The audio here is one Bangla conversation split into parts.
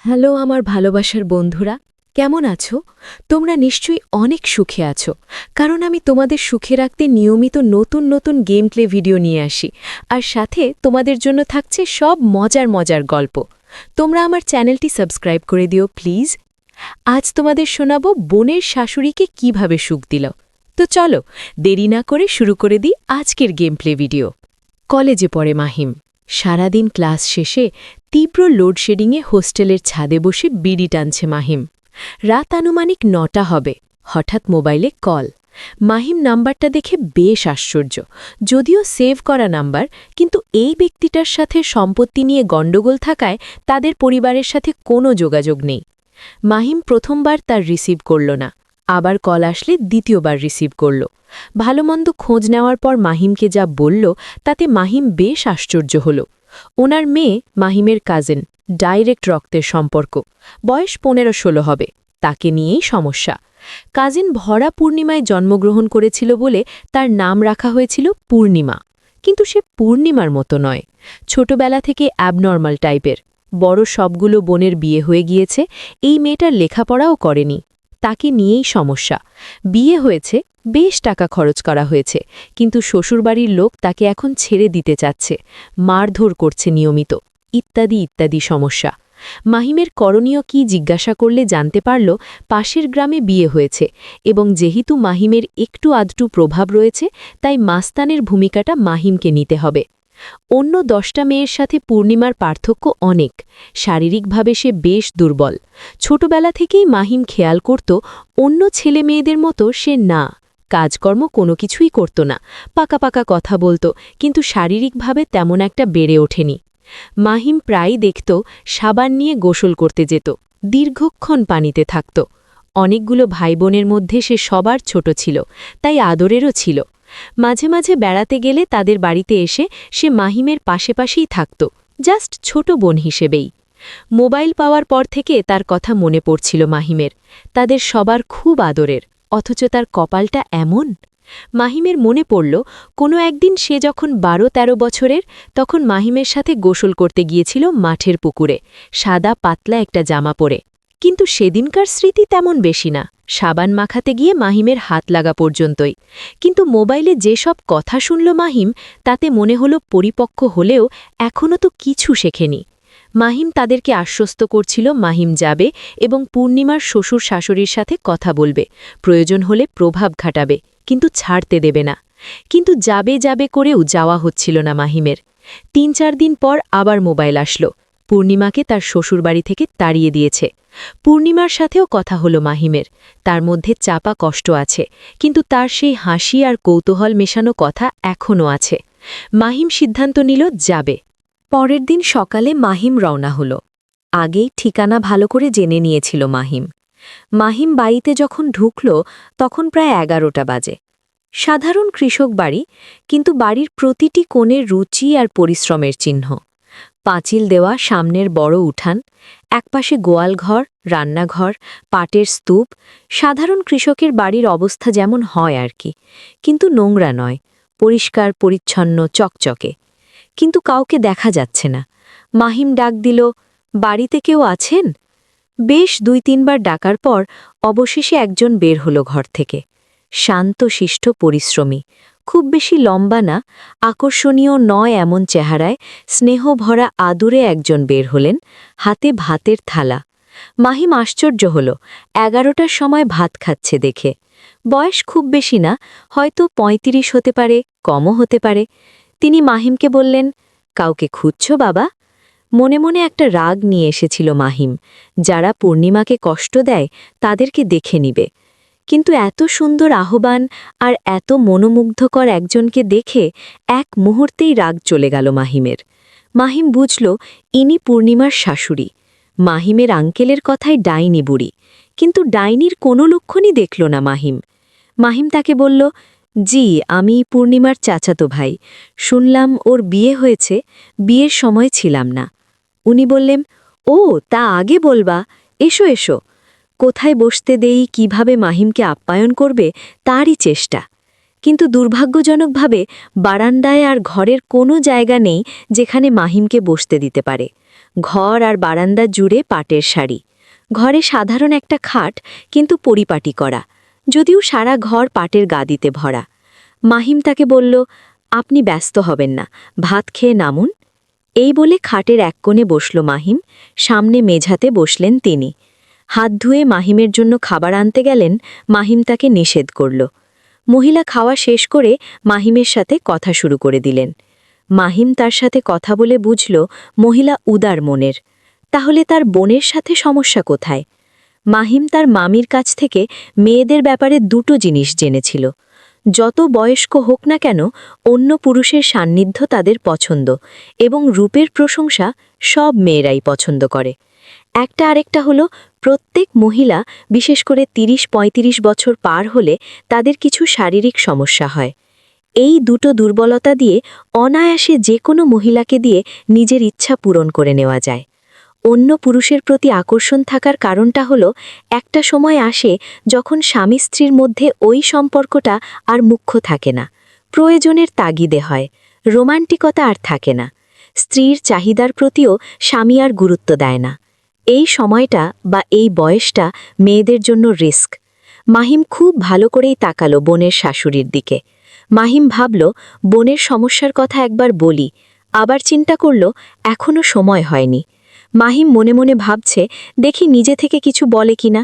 হ্যালো আমার ভালোবাসার বন্ধুরা, কেমন আছো? তোমরা নিশ্চয়ই অনেক সুখে আছো, কারণ আমি তোমাদের সুখে রাখতে নিয়মিত নতুন নতুন গেম প্লে ভিডিও নিয়ে আসি, আর সাথে তোমাদের জন্য থাকছে সব মজার মজার গল্প। তোমরা আমার চ্যানেলটি সাবস্ক্রাইব করে দিও প্লিজ। আজ তোমাদের শোনাবো বোনের শাশুড়িকে কিভাবে সুখ দিল। তো চলো দেরি না করে শুরু করে দিই আজকের গেম প্লে ভিডিও। কলেজে পড়ে মাহিম। সারাদিন ক্লাস শেষে তীব্র লোডশেডিংয়ে হোস্টেলের ছাদে বসে বিড়ি টানছে মাহিম। রাত আনুমানিক ৯টা হবে। হঠাৎ মোবাইলে কল। মাহিম নাম্বারটা দেখে বেশ আশ্চর্য, যদিও সেভ করা নাম্বার, কিন্তু এই ব্যক্তিটার সাথে সম্পত্তি নিয়ে গণ্ডগোল থাকায় তাদের পরিবারের সাথে কোনো যোগাযোগ নেই। মাহিম প্রথমবার তার রিসিভ করল না, আবার কল আসলে দ্বিতীয়বার রিসিভ করল। ভালোমন্দ খোঁজ নেওয়ার পর মাহিমকে যা বলল তাতে মাহিম বেশ আশ্চর্য হল। ওনার মেয়ে মাহিমের কাজিন, ডাইরেক্ট রক্তের সম্পর্ক, বয়স ১৫-১৬ হবে, তাকে নিয়েই সমস্যা। কাজিন ভরা পূর্ণিমায় জন্মগ্রহণ করেছিল বলে তার নাম রাখা হয়েছিল পূর্ণিমা, কিন্তু সে পূর্ণিমার মতো নয়। ছোটবেলা থেকে অ্যাবনর্মাল টাইপের। বড় সবগুলো বোনের বিয়ে হয়ে গিয়েছে, এই মেয়েটার লেখাপড়াও করেনি, তাকে নিয়েই সমস্যা। বিয়ে হয়েছে, বেশ টাকা খরচ করা হয়েছে, কিন্তু শ্বশুরবাড়ির লোক তাকে এখন ছেড়ে দিতে চাচ্ছে, মারধর করছে নিয়মিত, ইত্যাদি ইত্যাদি সমস্যা। মাহিমের করণীয় কি জিজ্ঞাসা করলে জানতে পারল পাশের গ্রামে বিয়ে হয়েছে, এবং যেহেতু মাহিমের একটু আধটু প্রভাব রয়েছে, তাই মাস্তানের ভূমিকাটা মাহিমকে নিতে হবে। অন্য 10টা মেয়ের সাথে পূর্ণিমার পার্থক্য অনেক। শারীরিকভাবে সে বেশ দুর্বল। ছোটবেলা থেকেই মাহিম খেয়াল করত অন্য ছেলে মেয়েদের মতো সে না, কাজকর্ম কোনো কিছুই করত না, পাকা পাকা কথা বলত, কিন্তু শারীরিকভাবে তেমন একটা বেড়ে ওঠেনি। মাহিম প্রায়ই দেখত সাবান নিয়ে গোসল করতে যেত, দীর্ঘক্ষণ পানিতে থাকত। অনেকগুলো ভাই বোনের মধ্যে সে সবার ছোট ছিল, তাই আদরেরও ছিল। মাঝে মাঝে বেড়াতে গেলে তাদের বাড়িতে এসে সে মাহিমের পাশেই থাকত, জাস্ট ছোট বোন হিসেবেই। মোবাইল পাওয়ার পর থেকে তার কথা মনে পড়ছিল মাহিমের, তাদের সবার খুব আদরের, অথচ তার কপালটা এমন। মাহিমের মনে পড়ল কোনো একদিন সে যখন ১২-১৩ বছরের, তখন মাহিমের সাথে গোসল করতে গিয়েছিল মাঠের পুকুরে, সাদা পাতলা একটা জামা পরে। কিন্তু সেদিনকার স্মৃতি তেমন বেশি না, সাবান মাখাতে গিয়ে মাহিমের হাত লাগা পর্যন্তই। কিন্তু মোবাইলে যেসব কথা শুনল মাহিম, তাতে মনে হলো পরিপক্ক হলেও এখনও তো কিছু শেখেনি। মাহিম তাদেরকে আশ্বস্ত করছিল মাহিম যাবে এবং পূর্ণিমার শ্বশুর শাশুড়ির সাথে কথা বলবে, প্রয়োজন হলে প্রভাব খাটাবে, কিন্তু ছাড়তে দেবে না। কিন্তু যাবে যাবে করেও যাওয়া হচ্ছিল না মাহিমের। ৩-৪ দিন পর আবার মোবাইল আসলো, পূর্ণিমাকে তার শ্বশুরবাড়ি থেকে তাড়িয়ে দিয়েছে। পূর্ণিমার সাথেও কথা হলো মাহিমের, তার মধ্যে চাপা কষ্ট আছে, কিন্তু তার সেই হাসি আর কৌতূহল মেশানো কথা এখনও আছে। মাহিম সিদ্ধান্ত নিল যাবে। পরের দিন সকালে মাহিম রওনা হল। আগেই ঠিকানা ভালো করে জেনে নিয়েছিল মাহিম। মাহিম বাড়িতে যখন ঢুকল তখন প্রায় ১১টা বাজে। সাধারণ কৃষক বাড়ি, কিন্তু বাড়ির প্রতিটি কোণে রুচি আর পরিশ্রমের চিহ্ন। পাঁচিল দেওয়া সামনের বড় উঠান, একপাশে গোয়ালঘর, রান্নাঘর, পাটের স্তূপ। সাধারণ কৃষকের বাড়ির অবস্থা যেমন হয় আর কি, কিন্তু নোংরা নয়, পরিষ্কার পরিচ্ছন্ন, চকচকে। কিন্তু কাউকে দেখা যাচ্ছে না। মাহিম ডাক দিল, বাড়িতে কেউ আছেন? বেশ ২-৩ বার ডাকার পর অবশেষে একজন বের হলো ঘর থেকে। শান্ত শিষ্ট পরিশ্রমী, খুব বেশি লম্বা না, আকর্ষণীয় নয় এমন চেহারায়, স্নেহভরা আদুরে একজন বের হলেন, হাতে ভাতের থালা। মাহিম আশ্চর্য হল, ১১টার সময় ভাত খাচ্ছে দেখে। বয়স খুব বেশি না, হয়তো ৩৫ হতে পারে, কমও হতে পারে। তিনি মাহিমকে বললেন, কাউকে খুঁজছ বাবা? মনে মনে একটা রাগ নিয়ে এসেছিল মাহিম, যারা পূর্ণিমাকে কষ্ট দেয় তাদেরকে দেখে নিবে। কিন্তু এত সুন্দর আহ্বান আর এত মনোমুগ্ধকর একজনকে দেখে এক মুহূর্তেই রাগ চলে গেল মাহিমের। মাহিম বুঝল ইনি পূর্ণিমার শাশুড়ি। মাহিমের আঙ্কেলের কথায় ডাইনি বুড়ি, কিন্তু ডাইনির কোনো লক্ষণই দেখল না মাহিম। মাহিম তাকে বলল, জি, আমি পূর্ণিমার চাচাতো ভাই। শুনলাম ওর বিয়ে হয়েছে, বিয়ের সময় ছিলাম না। উনি বললেন, ও তা আগে বলবা, এসো এসো। কোথায় বসতে দেই, কিভাবে মাহিমকে আপ্যায়ন করবে তারই চেষ্টা। কিন্তু দুর্ভাগ্যজনকভাবে বারান্দায় আর ঘরের কোনো জায়গা নেই যেখানে মাহিমকে বসতে দিতে পারে। ঘর আর বারান্দা জুড়ে পাটের শাড়ি। ঘরে সাধারণ একটা খাট, কিন্তু পরিপাটি করা, যদিও সারা ঘর পাটের গাদিতে ভরা। মাহিম তাকে বলল, আপনি ব্যস্ত হবেন না, ভাত খেয়ে নামুন। এই বলে খাটের এক কোণে বসল মাহিম, সামনে মেঝাতে বসলেন তিনি। হাত ধুয়ে মাহিমের জন্য খাবার আনতে গেলেন, মাহিম তাকে নিষেধ করল। মহিলা খাওয়া শেষ করে মাহিমের সাথে কথা শুরু করে দিলেন। মাহিম তার সাথে কথা বলে বুঝল মহিলা উদার মনের। তাহলে তার বোনের সাথে সমস্যা কোথায়? মাহিম তার মামির কাছ থেকে মেয়েদের ব্যাপারে দুটো জিনিস জেনেছিল। যত বয়স্ক হোক না কেন, অন্য পুরুষের সান্নিধ্য তাদের পছন্দ, এবং রূপের প্রশংসা সব মেয়েরাই পছন্দ করে। একটা আরেকটা হলো, প্রত্যেক মহিলা, বিশেষ করে ৩০-৩৫ বছর পার হলে তাদের কিছু শারীরিক সমস্যা হয়। এই দুটো দুর্বলতা দিয়ে অনায়াসে যে কোনো মহিলাকে দিয়ে নিজের ইচ্ছা পূরণ করে নেওয়া যায়। অন্য পুরুষের প্রতি আকর্ষণ থাকার কারণটা হলো, একটা সময় আসে যখন স্বামী স্ত্রীর মধ্যে ওই সম্পর্কটা আর মুখ্য থাকে না, প্রয়োজনের তাগিদে হয়, রোমান্টিকতা আর থাকে না। স্ত্রীর চাহিদার প্রতিও স্বামী আর গুরুত্ব দেয় না। এই সময়টা বা এই বয়সটা মেয়েদের জন্য রিস্ক। মাহিম খুব ভালো করেই তাকালো বোনের শাশুড়ির দিকে। মাহিম ভাবল, বোনের সমস্যার কথা একবার বলি, আবার চিন্তা করল এখনও সময় হয়নি। মাহিম মনে মনে ভাবছে, দেখি নিজে থেকে কিছু বলে কিনা।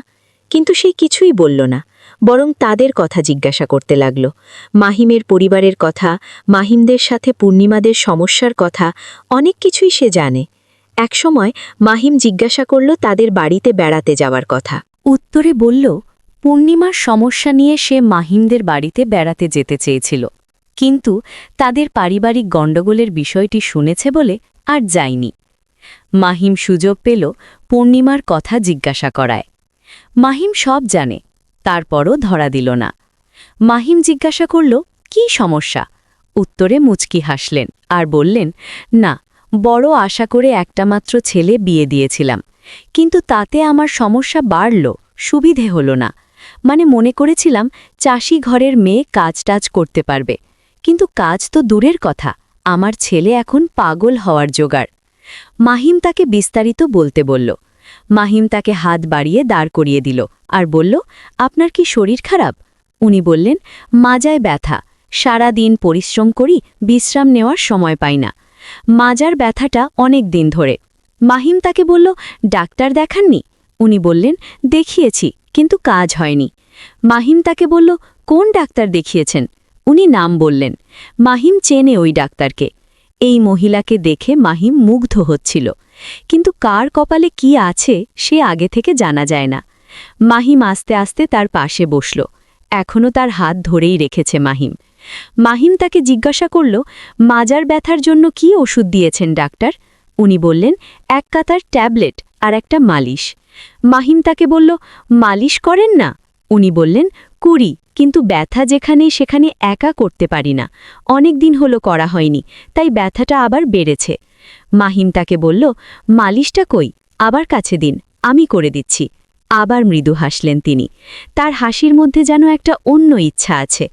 কিন্তু সে কিছুই বলল না, বরং তাদের কথা জিজ্ঞাসা করতে লাগল। মাহিমের পরিবারের কথা, মাহিমদের সাথে পূর্ণিমাদের সমস্যার কথা, অনেক কিছুই সে জানে। একসময় মাহিম জিজ্ঞাসা করল তাদের বাড়িতে বেড়াতে যাওয়ার কথা। উত্তরে বলল, পূর্ণিমার সমস্যা নিয়ে সে মাহিমদের বাড়িতে বেড়াতে যেতে চেয়েছিল, কিন্তু তাদের পারিবারিক গণ্ডগোলের বিষয়টি শুনেছে বলে আর যায়নি। মাহিম সুযোগ পেল পূর্ণিমার কথা জিজ্ঞাসা করায়। মাহিম সব জানে, তারপরও ধরা দিল না। মাহিম জিজ্ঞাসা করল, কি সমস্যা? উত্তরে মুচকি হাসলেন আর বললেন, না, বড় আশা করে একটা মাত্র ছেলে বিয়ে দিয়েছিলাম, কিন্তু তাতে আমার সমস্যা বাড়ল, সুবিধে হল না। মানে মনে করেছিলাম চাষি ঘরের মেয়ে কাজ টাজ করতে পারবে, কিন্তু কাজ তো দূরের কথা, আমার ছেলে এখন পাগল হওয়ার জোগাড়। মাহিম তাকে বিস্তারিত বলতে বলল। মাহিম তাকে হাত বাড়িয়ে দাঁড় করিয়ে দিল আর বলল, আপনার কি শরীর খারাপ? উনি বললেন, মাজায় ব্যথা, সারা দিন পরিশ্রম করি, বিশ্রাম নেওয়ার সময় পাই না। মাজার ব্যথাটা অনেক দিন ধরে। মাহিম তাকে বলল, ডাক্তার দেখাননি? উনি বললেন, দেখিয়েছি, কিন্তু কাজ হয়নি। মাহিম তাকে বলল, কোন ডাক্তার দেখিয়েছেন? উনি নাম বললেন। মাহিম চেনে ওই ডাক্তারকে। এই মহিলাকে দেখে মাহিম মুগ্ধ হচ্ছিল, কিন্তু কার কপালে কি আছে সে আগে থেকে জানা যায় না। মাহিম আস্তে আস্তে তার পাশে বসল। এখনও তার হাত ধরেই রেখেছে মাহিম। মাহিম তাকে জিজ্ঞাসা করল, মাজার ব্যথার জন্য কি ওষুধ দিয়েছেন ডাক্তার? উনি বললেন, এক কাতার ট্যাবলেট আর একটা মালিশ। মাহিম তাকে বলল, মালিশ করেন না? উনি বললেন, করি, কিন্তু ব্যথা যেখানে সেখানে একা করতে পারি না, অনেক দিন হলো করা হয়নি, তাই ব্যথাটা আবার বেড়েছে। মাহিম তাকে বলল, মালিশটা কই, আবার কাছে দিন, আমি করে দিচ্ছি। আবার মৃদু হাসলেন তিনি। তার হাসির মধ্যে যেন একটা অন্য ইচ্ছা আছে।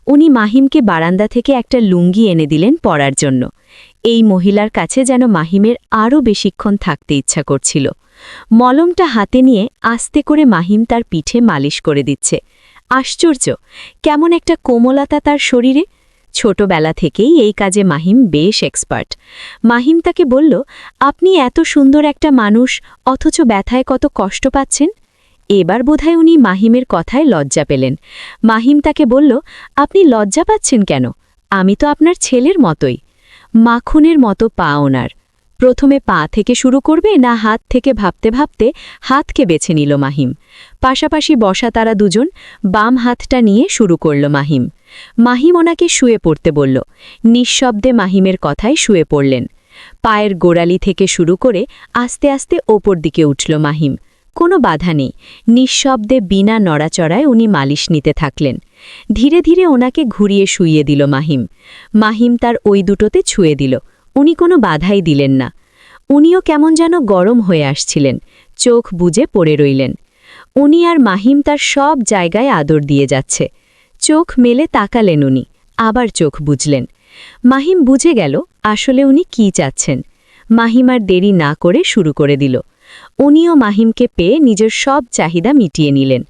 উনি মাহিমকে বারান্দা থেকে একটা লুঙ্গি এনে দিলেন পরার জন্য। এই মহিলার কাছে যেন মাহিমের আরও বেশিক্ষণ থাকতে ইচ্ছা করছিল। মলমটা হাতে নিয়ে আস্তে করে মাহিম তার পিঠে মালিশ করে দিচ্ছে। আশ্চর্য, কেমন একটা কোমলতা তার শরীরে। ছোটবেলা থেকেই এই কাজে মাহিম বেশ এক্সপার্ট। মাহিম তাকে বলল, আপনি এত সুন্দর একটা মানুষ, অথচ ব্যথায় কত কষ্ট পাচ্ছেন। এবার বোধহয় উনি মাহিমের কথায় লজ্জা পেলেন। মাহিম তাকে বলল, আপনি লজ্জা পাচ্ছেন কেন? আমি তো আপনার ছেলের মতোই। মাখনের মতো পা ওনার। প্রথমে পা থেকে শুরু করবে না হাত থেকে ভাবতে ভাবতে হাতকে বেছে নিল মাহিম। পাশাপাশি বসা তারা দুজন, বাম হাতটা নিয়ে শুরু করল মাহিম। মাহিম ওনাকে শুয়ে পড়তে বলল। নিঃশব্দে মাহিমের কথায় শুয়ে পড়লেন। পায়ের গোড়ালি থেকে শুরু করে আস্তে আস্তে ওপর দিকে উঠল মাহিম। কোনো বাধা নেই, নিঃশব্দে বিনা নড়াচড়ায় উনি মালিশ নিতে থাকলেন। ধীরে ধীরে ওনাকে ঘুরিয়ে শুইয়ে দিল মাহিম। মাহিম তার ওই দুটোতে ছুঁয়ে দিল। উনি কোনো বাধাই দিলেন না। উনিও কেমন যেন গরম হয়ে আসছিলেন, চোখ বুজে পড়ে রইলেন। উনি আর মাহিম তার সব জায়গায় আদর দিয়ে যাচ্ছে। চোখ মেলে তাকালেন উনি, আবার চোখ বুঝলেন। মাহিম বুঝে গেল আসলে উনি কি চাচ্ছেন। মাহিম আর দেরি না করে শুরু করে দিল। উনিও মাহিমকে পেয়ে নিজের সব চাহিদা মিটিয়ে নিলেন।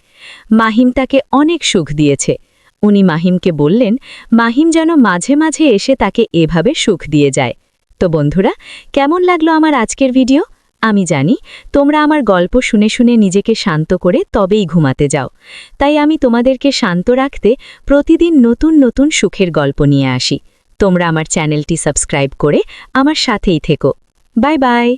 মাহিম তাকে অনেক সুখ দিয়েছে। উনি মাহিমকে বললেন মাহিম যেন মাঝে মাঝে এসে তাকে এভাবে সুখ দিয়ে যায়। তো বন্ধুরা, কেমন লাগলো আমার আজকের ভিডিও? আমি জানি তোমরা আমার গল্প শুনে শুনে নিজেকে শান্ত করে তবেই ঘুমাতে যাও। তাই আমি তোমাদেরকে শান্ত রাখতে প্রতিদিন নতুন নতুন সুখের গল্প নিয়ে আসি। তোমরা আমার চ্যানেলটি সাবস্ক্রাইব করে আমার সাথেই থেকো। Bye bye.